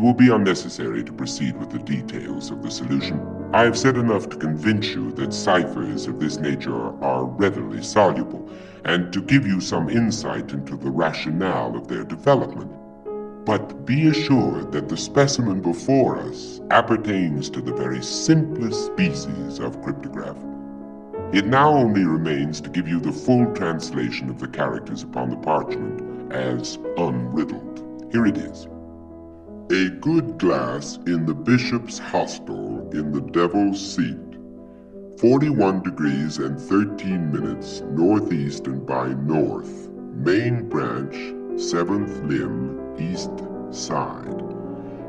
will be unnecessary to proceed with the details of the solution. I have said enough to convince you that ciphers of this nature are readily soluble, and to give you some insight into the rationale of their development. But be assured that the specimen before us appertains to the very simplest species of cryptograph. It now only remains to give you the full translation of the characters upon the parchment as unriddled. Here it is. A good glass in the bishop's hostel in the Devil's Seat, 41 degrees and 13 minutes northeast and by north, main branch, 7th limb, east side.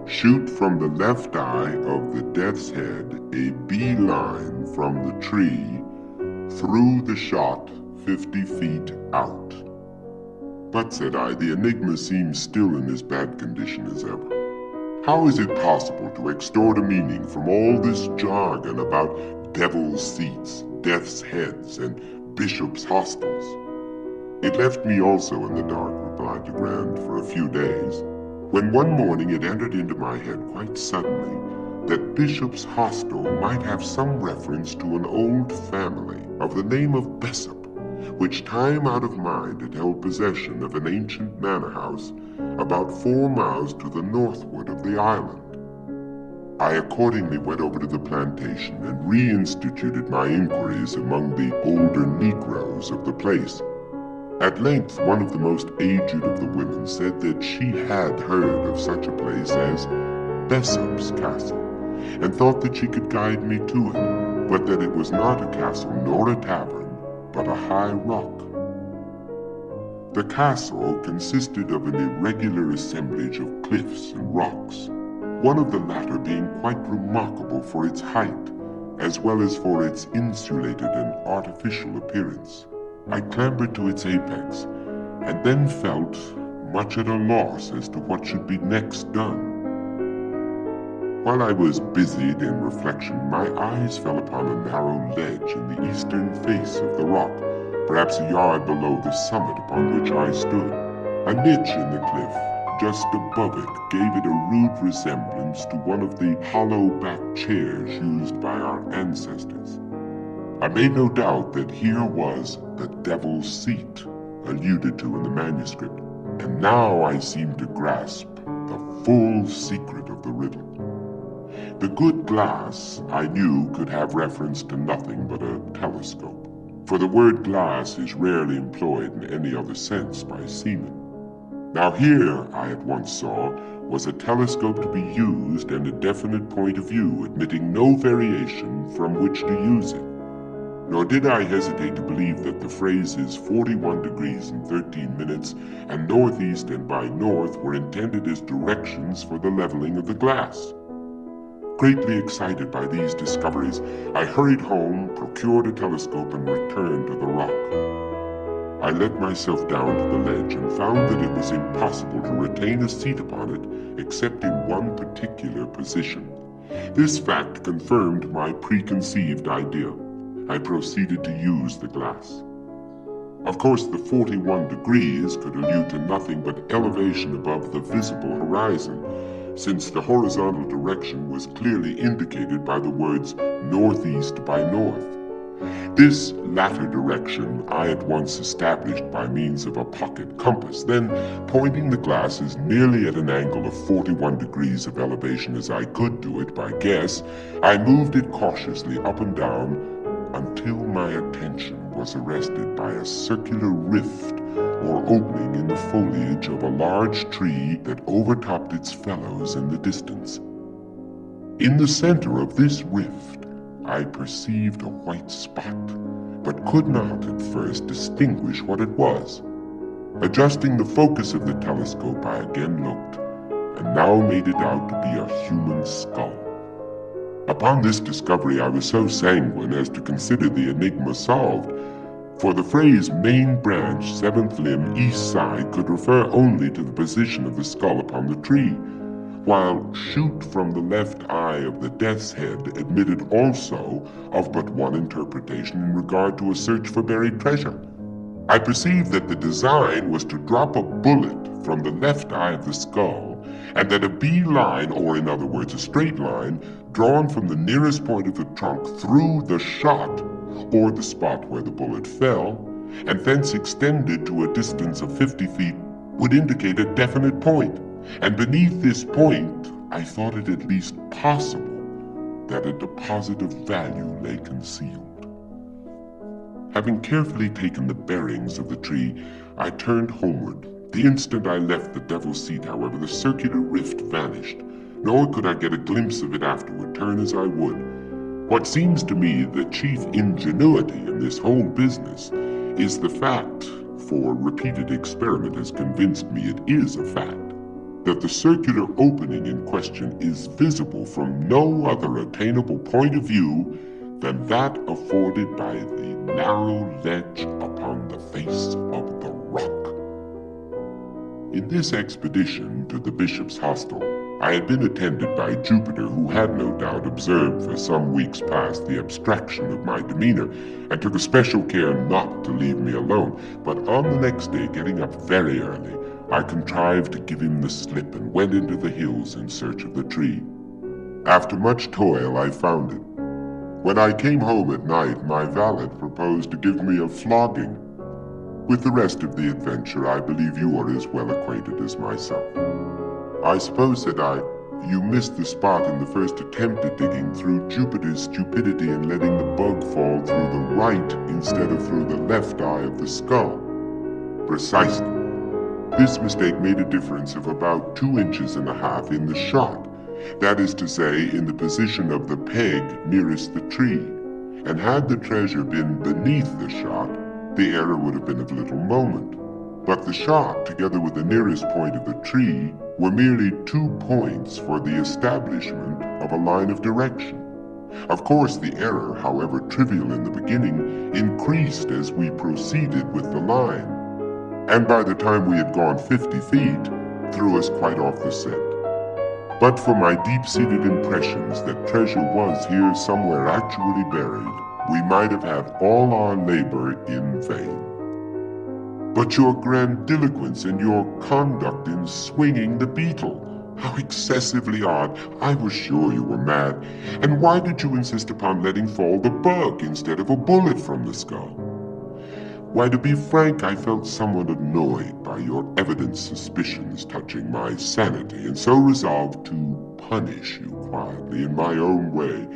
Shoot from the left eye of the death's head a beeline from the tree through the shot 50 feet out. But, said I, the enigma seems still in as bad condition as ever. How is it possible to extort a meaning from all this jargon about devil's seats, death's heads, and bishops' hostels? It left me also in the dark, replied Legrand, for a few days, when one morning it entered into my head quite suddenly that Bishop's Hostel might have some reference to an old family of the name of Bessop, which time out of mind had held possession of an ancient manor house about 4 miles to the northward of the island. I accordingly went over to the plantation and reinstituted my inquiries among the older Negroes of the place. At length, one of the most aged of the women said that she had heard of such a place as Bessop's Castle, and thought that she could guide me to it, but that it was not a castle nor a tavern, but a high rock. The castle consisted of an irregular assemblage of cliffs and rocks, one of the latter being quite remarkable for its height, as well as for its insulated and artificial appearance. I clambered to its apex, and then felt much at a loss as to what should be next done. While I was busied in reflection, my eyes fell upon a narrow ledge in the eastern face of the rock, perhaps a yard below the summit upon which I stood. A niche in the cliff, just above it, gave it a rude resemblance to one of the hollow-backed chairs used by our ancestors. I made no doubt that here was the Devil's Seat, alluded to in the manuscript, and now I seemed to grasp the full secret of the riddle. The good glass, I knew, could have reference to nothing but a telescope, for the word glass is rarely employed in any other sense by seamen. Now here, I at once saw, was a telescope to be used and a definite point of view, admitting no variation from which to use it. Nor did I hesitate to believe that the phrases 41 degrees and 13 minutes and northeast and by north were intended as directions for the leveling of the glass. Greatly excited by these discoveries, I hurried home, procured a telescope, and returned to the rock. I let myself down to the ledge and found that it was impossible to retain a seat upon it except in one particular position. This fact confirmed my preconceived idea. I proceeded to use the glass. Of course, the 41 degrees could allude to nothing but elevation above the visible horizon, since the horizontal direction was clearly indicated by the words northeast by north. This latter direction I at once established by means of a pocket compass, then pointing the glass as nearly at an angle of 41 degrees of elevation as I could do it by guess, I moved it cautiously up and down until my attention was arrested by a circular rift or opening in the foliage of a large tree that overtopped its fellows in the distance. In the center of this rift, I perceived a white spot, but could not at first distinguish what it was. Adjusting the focus of the telescope, I again looked, and now made it out to be a human skull. Upon this discovery, I was so sanguine as to consider the enigma solved, for the phrase main branch, 7th limb, east side could refer only to the position of the skull upon the tree, while shoot from the left eye of the death's head admitted also of but one interpretation in regard to a search for buried treasure. I perceived that the design was to drop a bullet from the left eye of the skull and that a B line, or in other words a straight line, drawn from the nearest point of the trunk through the shot, or the spot where the bullet fell, and thence extended to a distance of 50 feet, would indicate a definite point. And beneath this point, I thought it at least possible that a deposit of value lay concealed. Having carefully taken the bearings of the tree, I turned homeward. The instant I left the Devil's Seat, however, the circular rift vanished, nor could I get a glimpse of it afterward, turn as I would. What seems to me the chief ingenuity in this whole business is the fact, for repeated experiment has convinced me it is a fact, that the circular opening in question is visible from no other attainable point of view than that afforded by the narrow ledge upon the face of the rock. In this expedition to the bishop's hostel, I had been attended by Jupiter, who had no doubt observed for some weeks past the abstraction of my demeanor, and took especial care not to leave me alone. But on the next day, getting up very early, I contrived to give him the slip and went into the hills in search of the tree. After much toil, I found it. When I came home at night, my valet proposed to give me a flogging. With the rest of the adventure, I believe you are as well acquainted as myself. I suppose, said I, you missed the spot in the first attempt at digging through Jupiter's stupidity in letting the bug fall through the right instead of through the left eye of the skull. Precisely. This mistake made a difference of about 2.5 inches in the shot. That is to say, in the position of the peg nearest the tree. And had the treasure been beneath the shot, the error would have been of little moment. But the shot, together with the nearest point of the tree, were merely 2 points for the establishment of a line of direction. Of course, the error, however trivial in the beginning, increased as we proceeded with the line, and by the time we had gone 50 feet, threw us quite off the scent. But for my deep-seated impressions that treasure was here somewhere actually buried, we might have had all our labor in vain. But your grandiloquence and your conduct in swinging the beetle, how excessively odd. I was sure you were mad. And why did you insist upon letting fall the bug instead of a bullet from the skull? Why, to be frank, I felt somewhat annoyed by your evident suspicions touching my sanity, and so resolved to punish you quietly in my own way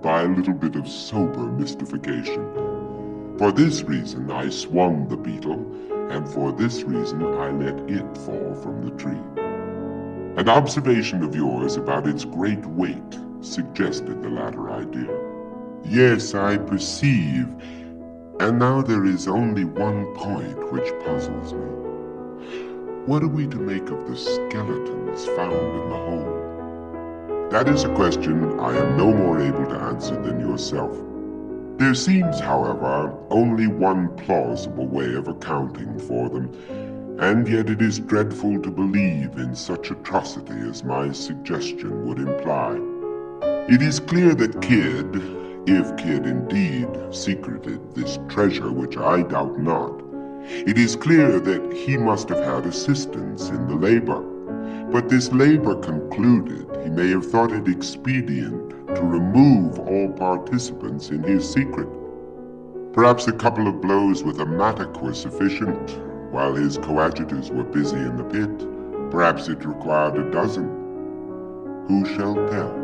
by a little bit of sober mystification. For this reason I swung the beetle, and for this reason I let it fall from the tree. An observation of yours about its great weight suggested the latter idea. Yes, I perceive. And now there is only one point which puzzles me. What are we to make of the skeletons found in the hole? That is a question I am no more able to answer than yourself. There seems, however, only one plausible way of accounting for them, and yet it is dreadful to believe in such atrocity as my suggestion would imply. It is clear that Kidd, if Kidd indeed secreted this treasure, which I doubt not, it is clear that he must have had assistance in the labor. But this labor concluded, he may have thought it expedient to remove all participants in his secret. Perhaps a couple of blows with a mattock were sufficient, while his coadjutors were busy in the pit. Perhaps it required a dozen. Who shall tell?